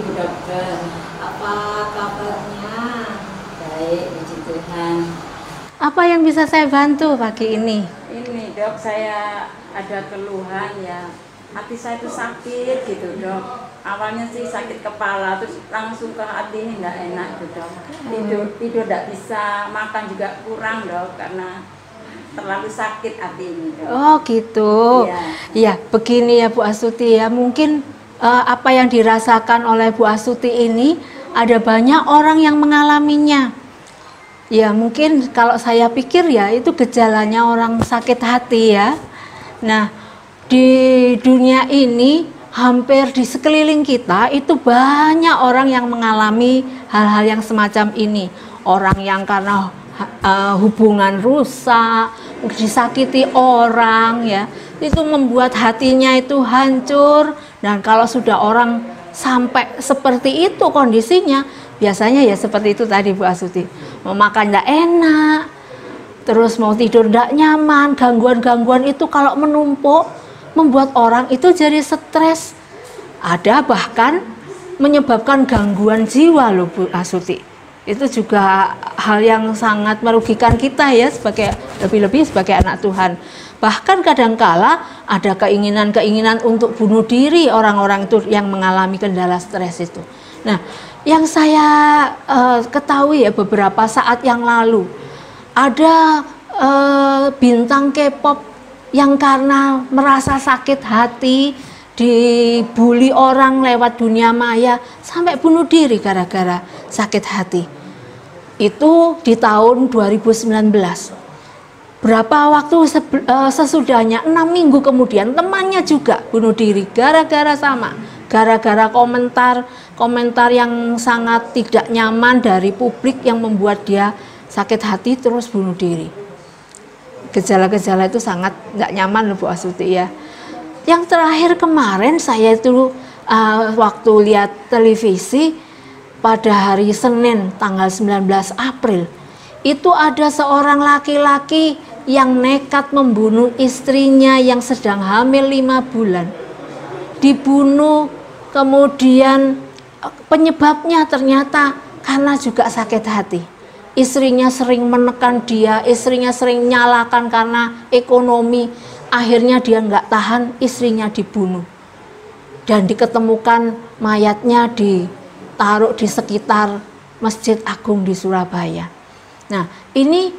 Bu Dokter. Apa kabarnya? Baik, puji Tuhan. Apa yang bisa saya bantu pagi ini? Ini Dok, saya ada keluhan ya. Hati saya itu sakit gitu Dok. Awalnya sih sakit kepala, terus langsung ke hati ini nggak enak gitu Dok. Tidur nggak bisa, makan juga kurang Dok, karena terlalu sakit hati ini Dok. Oh gitu. Ya, begini ya Bu Astuti ya. Mungkin apa yang dirasakan oleh Bu Astuti ini ada banyak orang yang mengalaminya. Ya mungkin kalau saya pikir ya itu gejalanya orang sakit hati ya. Nah di dunia ini hampir di sekeliling kita itu banyak orang yang mengalami hal-hal yang semacam ini. Orang yang karena hubungan rusak, disakiti orang ya, itu membuat hatinya itu hancur. Dan kalau sudah orang sampai seperti itu kondisinya, biasanya ya seperti itu tadi Bu Astuti, mau makan tidak enak, terus mau tidur tidak nyaman, gangguan-gangguan itu kalau menumpuk membuat orang itu jadi stres. Ada bahkan menyebabkan gangguan jiwa loh Bu Astuti. Itu juga hal yang sangat merugikan kita ya, sebagai lebih-lebih sebagai anak Tuhan. Bahkan kadangkala ada keinginan-keinginan untuk bunuh diri orang-orang itu yang mengalami kendala stres itu. Nah, yang saya ketahui ya beberapa saat yang lalu ada bintang K-pop yang karena merasa sakit hati, dibully orang lewat dunia maya sampai bunuh diri gara-gara sakit hati. Itu di tahun 2019. Berapa waktu sesudahnya, 6 minggu kemudian temannya juga bunuh diri gara-gara sama. Gara-gara komentar yang sangat tidak nyaman dari publik yang membuat dia sakit hati terus bunuh diri. Gejala-gejala itu sangat nggak nyaman loh Bu Astuti ya. Yang terakhir kemarin saya itu waktu lihat televisi pada hari Senin tanggal 19 April itu ada seorang laki-laki yang nekat membunuh istrinya yang sedang hamil 5 bulan. Dibunuh, kemudian penyebabnya ternyata karena juga sakit hati. Istrinya sering menekan dia, istrinya sering nyalakan karena ekonomi. Akhirnya dia nggak tahan, istrinya dibunuh. Dan diketemukan mayatnya ditaruh di sekitar Masjid Agung di Surabaya. Nah, ini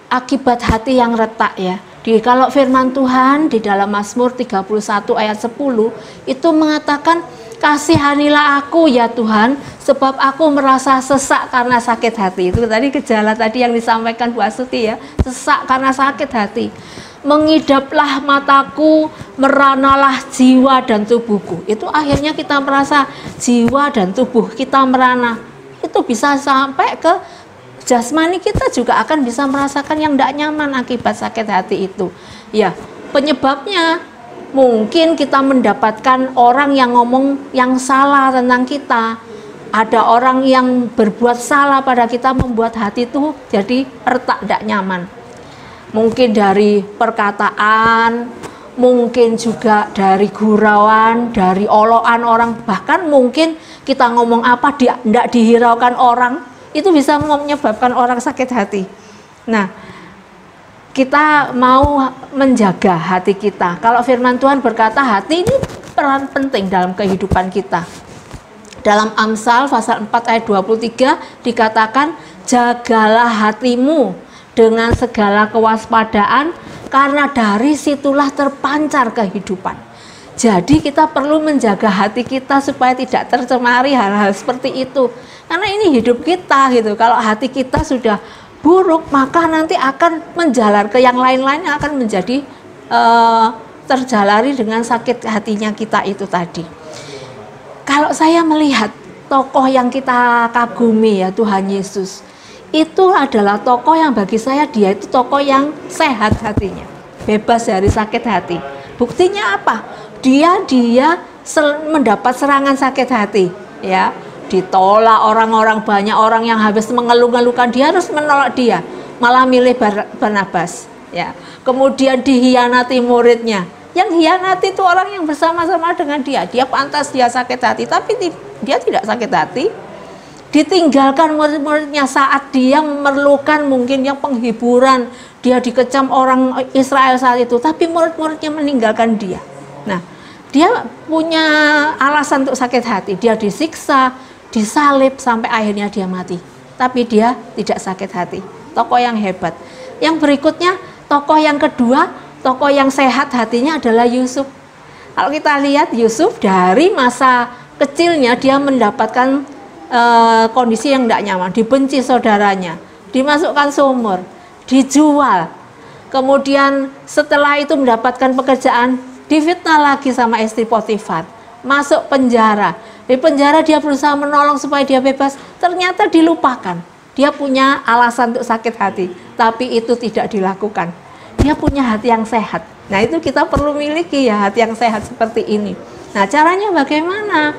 akibat hati yang retak ya. Kalau firman Tuhan di dalam Mazmur 31 ayat 10 itu mengatakan, kasihanilah aku ya Tuhan, sebab aku merasa sesak karena sakit hati. Itu tadi gejala tadi yang disampaikan Bu Astuti ya, sesak karena sakit hati. Mengidaplah mataku, meranalah jiwa dan tubuhku. Itu akhirnya kita merasa jiwa dan tubuh kita merana. Itu bisa sampai ke jasmani kita juga akan bisa merasakan yang tidak nyaman akibat sakit hati itu. Ya, penyebabnya mungkin kita mendapatkan orang yang ngomong yang salah tentang kita. Ada orang yang berbuat salah pada kita membuat hati itu jadi retak, tidak nyaman. Mungkin dari perkataan, mungkin juga dari gurauan, dari olokan orang, bahkan mungkin kita ngomong apa tidak dihiraukan orang, itu bisa menyebabkan orang sakit hati. Nah, kita mau menjaga hati kita. Kalau firman Tuhan berkata hati ini peran penting dalam kehidupan kita. Dalam Amsal pasal 4 ayat 23 dikatakan, jagalah hatimu dengan segala kewaspadaan, karena dari situlah terpancar kehidupan. Jadi kita perlu menjaga hati kita supaya tidak tercemari hal-hal seperti itu. Karena ini hidup kita gitu. Kalau hati kita sudah buruk, maka nanti akan menjalar ke yang lain-lain yang akan menjadi terjalari dengan sakit hatinya kita itu tadi. Kalau saya melihat tokoh yang kita kagumi ya Tuhan Yesus, itu adalah tokoh yang bagi saya dia itu tokoh yang sehat hatinya, bebas dari sakit hati. Buktinya apa? Dia mendapat serangan sakit hati, ya, ditolak orang-orang, banyak orang yang habis mengeluh-ngeluhkan dia harus menolak dia, malah milih Barnabas, ya. Kemudian dihianati muridnya, Yang hianati itu orang yang bersama-sama dengan dia. Dia pantas dia sakit hati, tapi dia tidak sakit hati. Ditinggalkan murid-muridnya saat dia memerlukan mungkin yang penghiburan, dia dikecam orang Israel saat itu, tapi murid-muridnya meninggalkan dia. Nah, dia punya alasan untuk sakit hati, dia disiksa, disalib sampai akhirnya dia mati, tapi dia tidak sakit hati. Tokoh yang hebat. Yang berikutnya, tokoh yang kedua, tokoh yang sehat hatinya adalah Yusuf. Kalau kita lihat Yusuf dari masa kecilnya dia mendapatkan kondisi yang tidak nyaman, dibenci saudaranya, dimasukkan sumur, dijual, kemudian setelah itu mendapatkan pekerjaan, difitnah lagi sama istri Potifar, masuk penjara. Di penjara dia berusaha menolong supaya dia bebas, ternyata dilupakan. Dia punya alasan untuk sakit hati, tapi itu tidak dilakukan. Dia punya hati yang sehat. Nah, itu kita perlu miliki ya, hati yang sehat seperti ini. Nah, caranya bagaimana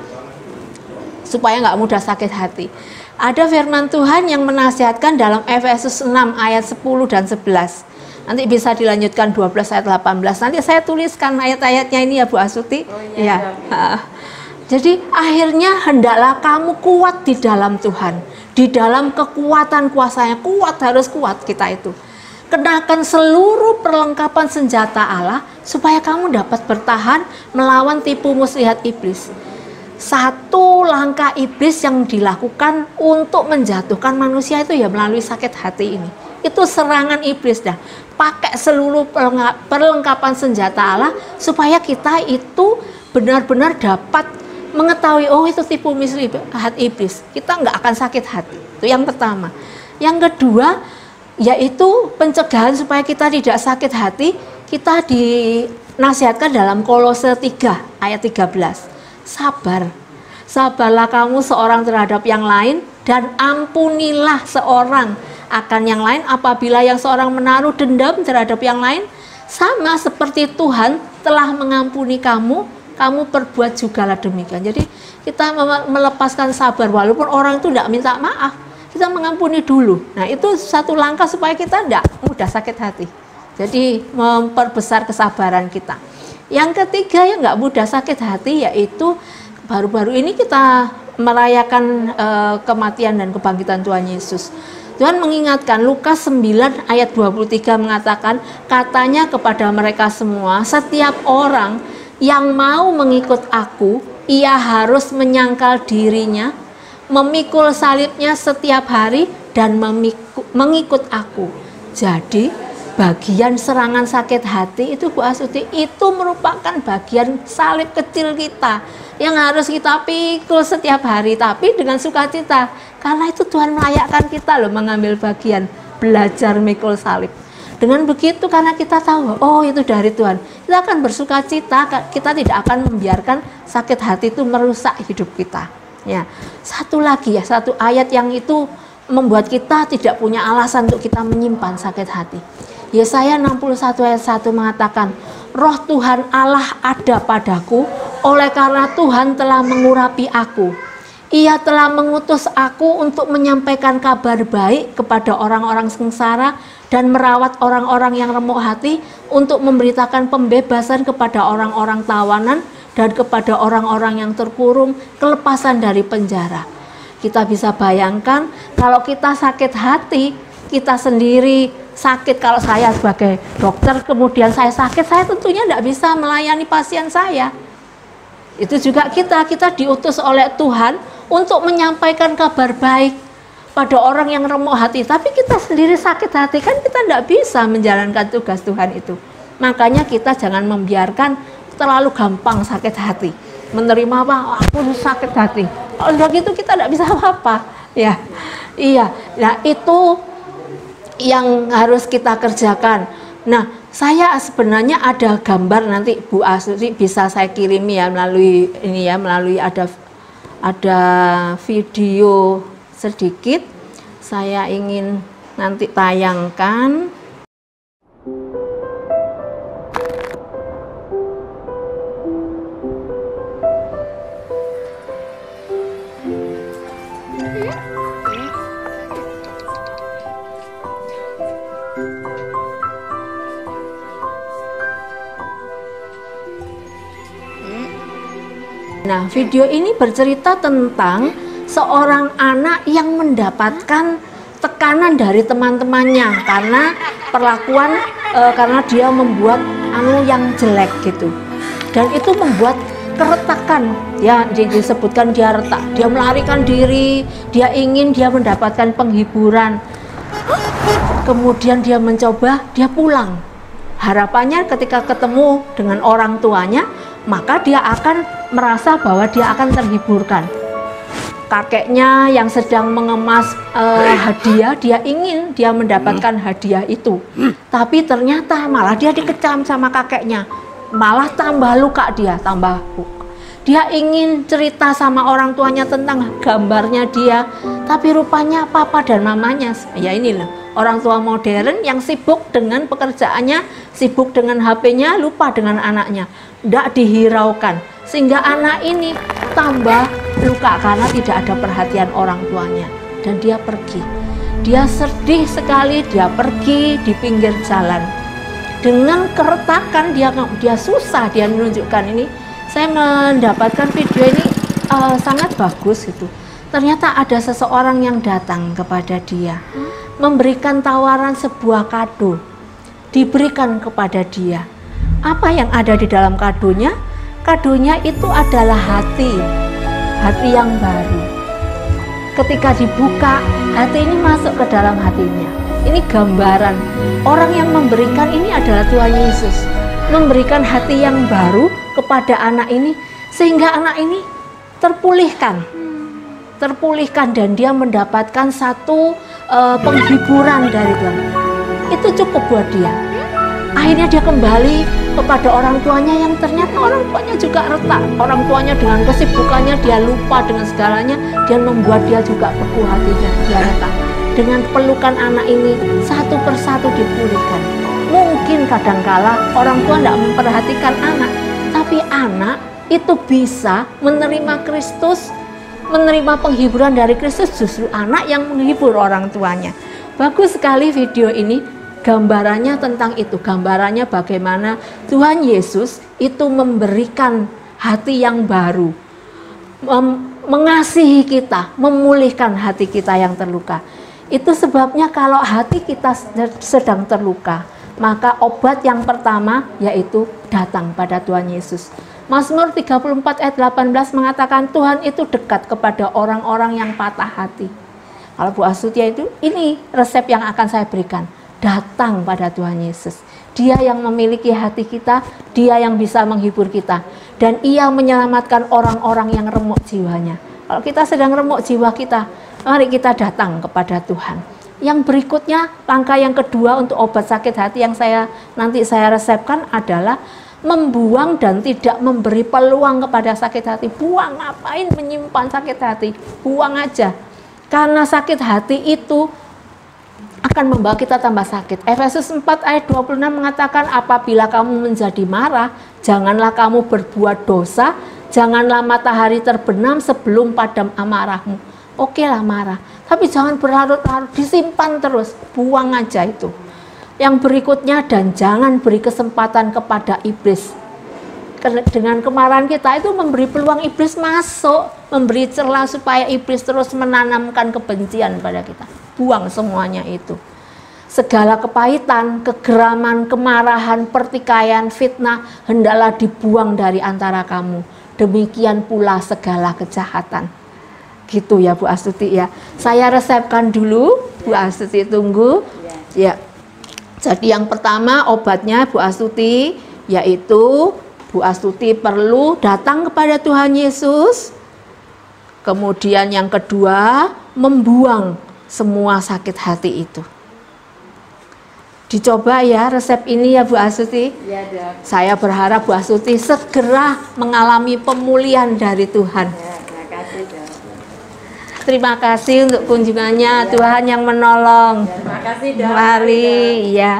supaya nggak mudah sakit hati? Ada firman Tuhan yang menasihatkan dalam Efesus 6 ayat 10 dan 11. Nanti bisa dilanjutkan 12 ayat 18. Nanti saya tuliskan ayat-ayatnya ini ya Bu Astuti. Oh, iya, ya. Jadi akhirnya hendaklah kamu kuat di dalam Tuhan, di dalam kekuatan kuasanya. Kuat, harus kuat kita itu. Kenakan seluruh perlengkapan senjata Allah supaya kamu dapat bertahan melawan tipu muslihat iblis. Satu langkah iblis yang dilakukan untuk menjatuhkan manusia itu ya melalui sakit hati ini. Itu serangan iblis dah. Pakai seluruh perlengkapan senjata Allah supaya kita itu benar-benar dapat mengetahui, oh itu tipu muslihat iblis. Kita nggak akan sakit hati. Itu yang pertama. Yang kedua, yaitu pencegahan supaya kita tidak sakit hati. Kita dinasihatkan dalam Kolose 3 ayat 13. Sabar, sabarlah kamu seorang terhadap yang lain, dan ampunilah seorang akan yang lain apabila yang seorang menaruh dendam terhadap yang lain, sama seperti Tuhan telah mengampuni kamu, kamu perbuat jugalah demikian. Jadi kita melepaskan sabar walaupun orang itu tidak minta maaf, kita mengampuni dulu. Nah, itu satu langkah supaya kita tidak mudah sakit hati. Jadi memperbesar kesabaran kita. Yang ketiga yang nggak mudah sakit hati, yaitu baru-baru ini kita merayakan kematian dan kebangkitan Tuhan Yesus. Tuhan mengingatkan, Lukas 9 ayat 23 mengatakan, katanya kepada mereka semua, setiap orang yang mau mengikut aku, ia harus menyangkal dirinya, memikul salibnya setiap hari, dan mengikut aku. Jadi bagian serangan sakit hati itu Bu Astuti, itu merupakan bagian salib kecil kita yang harus kita pikul setiap hari, tapi dengan sukacita, karena itu Tuhan melayakkan kita loh mengambil bagian belajar mikul salib. Dengan begitu, karena kita tahu, oh itu dari Tuhan, kita akan bersukacita, kita tidak akan membiarkan sakit hati itu merusak hidup kita. Ya, satu lagi ya, satu ayat yang itu membuat kita tidak punya alasan untuk kita menyimpan sakit hati. Yesaya 61 ayat 1 mengatakan, Roh Tuhan Allah ada padaku, oleh karena Tuhan telah mengurapi aku. Ia telah mengutus aku untuk menyampaikan kabar baik kepada orang-orang sengsara dan merawat orang-orang yang remuk hati, untuk memberitakan pembebasan kepada orang-orang tawanan dan kepada orang-orang yang terkurung kelepasan dari penjara. Kita bisa bayangkan kalau kita sakit hati, kita sendiri sakit. Kalau saya sebagai dokter kemudian saya sakit, saya tentunya tidak bisa melayani pasien saya. Itu juga kita diutus oleh Tuhan untuk menyampaikan kabar baik pada orang yang remuk hati, tapi kita sendiri sakit hati, kan kita tidak bisa menjalankan tugas Tuhan itu. Makanya kita jangan membiarkan terlalu gampang sakit hati, menerima apa, aku sakit hati, kalau begitu kita tidak bisa apa-apa ya. Iya, nah itu yang harus kita kerjakan. Nah, saya sebenarnya ada gambar, nanti Bu Astuti bisa saya kirim ya melalui ini ya, melalui ada video sedikit saya ingin nanti tayangkan. Nah, video ini bercerita tentang seorang anak yang mendapatkan tekanan dari teman-temannya karena perlakuan, karena dia membuat yang jelek gitu, dan itu membuat keretakan. Ya, disebutkan dia retak, dia melarikan diri, dia mendapatkan penghiburan, kemudian dia mencoba, dia pulang. Harapannya ketika ketemu dengan orang tuanya, maka dia akan merasa bahwa dia akan terhiburkan. Kakeknya yang sedang mengemas hadiah, dia mendapatkan hadiah itu, tapi ternyata malah dia dikecam sama kakeknya, malah tambah luka dia ingin cerita sama orang tuanya tentang gambarnya dia, tapi rupanya papa dan mamanya, ya inilah orang tua modern yang sibuk dengan pekerjaannya, sibuk dengan HP-nya, lupa dengan anaknya, tidak dihiraukan, sehingga anak ini tambah luka karena tidak ada perhatian orang tuanya, dan dia pergi. Dia sedih sekali, dia pergi di pinggir jalan dengan keretakan, dia susah, dia menunjukkan ini. Saya mendapatkan video ini sangat bagus gitu. Ternyata ada seseorang yang datang kepada dia, memberikan tawaran sebuah kado, diberikan kepada dia. Apa yang ada di dalam kadonya? Kadonya itu adalah hati yang baru. Ketika dibuka, hati ini masuk ke dalam hatinya. Ini gambaran orang yang memberikan ini adalah Tuhan Yesus, memberikan hati yang baru kepada anak ini, sehingga anak ini terpulihkan dan dia mendapatkan satu penghiburan dari Tuhan. Itu cukup buat dia. Akhirnya dia kembali kepada orang tuanya yang ternyata orang tuanya juga retak. Orang tuanya dengan kesibukannya dia lupa dengan segalanya, dan membuat dia juga beku hatinya, dia retak. Dengan pelukan anak ini satu persatu dipulihkan. Mungkin kadangkala orang tua tidak memperhatikan anak, tapi anak itu bisa menerima Kristus, menerima penghiburan dari Kristus. Justru anak yang menghibur orang tuanya. Bagus sekali video ini, gambarannya tentang itu. Gambarannya bagaimana Tuhan Yesus itu memberikan hati yang baru, mengasihi kita, memulihkan hati kita yang terluka. Itu sebabnya kalau hati kita sedang terluka, maka obat yang pertama yaitu datang pada Tuhan Yesus. Mazmur 34 ayat 18 mengatakan Tuhan itu dekat kepada orang-orang yang patah hati. Kalau Bu Astuti itu, ini resep yang akan saya berikan. Datang pada Tuhan Yesus. Dia yang memiliki hati kita, dia yang bisa menghibur kita. Dan ia menyelamatkan orang-orang yang remuk jiwanya. Kalau kita sedang remuk jiwa kita, mari kita datang kepada Tuhan. Yang berikutnya, langkah yang kedua untuk obat sakit hati yang nanti saya resepkan adalah membuang dan tidak memberi peluang kepada sakit hati. Buang, ngapain menyimpan sakit hati? Buang aja. Karena sakit hati itu akan membawa kita tambah sakit. Efesus 4 ayat 26 mengatakan, apabila kamu menjadi marah, janganlah kamu berbuat dosa, janganlah matahari terbenam sebelum padam amarahmu. Oke lah marah, tapi jangan berlarut-larut, disimpan terus, buang aja itu. Yang berikutnya, dan jangan beri kesempatan kepada iblis. Dengan kemarahan kita itu memberi peluang iblis masuk, memberi celah supaya iblis terus menanamkan kebencian pada kita. Buang semuanya itu. Segala kepahitan, kegeraman, kemarahan, pertikaian, fitnah hendaklah dibuang dari antara kamu. Demikian pula segala kejahatan. Gitu ya Bu Astuti ya. Saya resepkan dulu, Bu Astuti tunggu. Ya. Jadi yang pertama obatnya Bu Astuti, yaitu Bu Astuti perlu datang kepada Tuhan Yesus. Kemudian yang kedua, membuang semua sakit hati itu. Dicoba ya resep ini ya Bu Astuti. Ya, Dok. Saya berharap Bu Astuti segera mengalami pemulihan dari Tuhan. Ya, terima kasih, Dok. Terima kasih untuk kunjungannya, ya. Tuhan yang menolong. Ya, terima kasih, Dok. Mari, ya.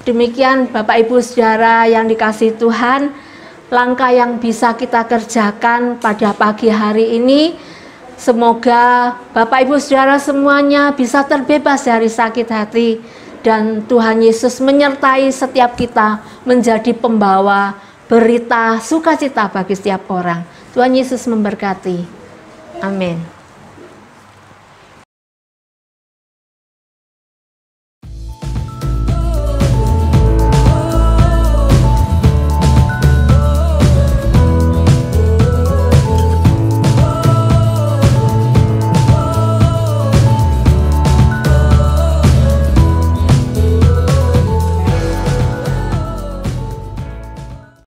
Demikian Bapak Ibu Saudara yang dikasihi Tuhan, langkah yang bisa kita kerjakan pada pagi hari ini. Semoga Bapak Ibu Saudara semuanya bisa terbebas dari sakit hati, dan Tuhan Yesus menyertai setiap kita menjadi pembawa berita sukacita bagi setiap orang. Tuhan Yesus memberkati. Amin.